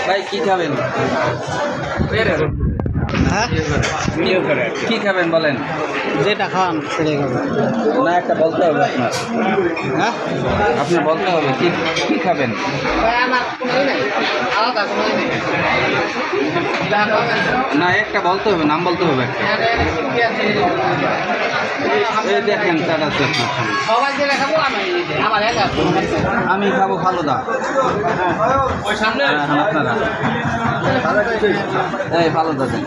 ভাই কি খাবেন? হ্যাঁ কি খাবেন বলেন? যেটা খান সেটাই খাবেন। না একটা বলতে হবে আপনার। হ্যাঁ আপনার বলতে হবে কি কি খাবেন? না একটা বলতে হবে, নাম বলতে হবে একটা। এই দেখেন চাট আছে আপনার সামনে। আমি খাবো ফালুদা। আপনারা এই ফালুদা দেন।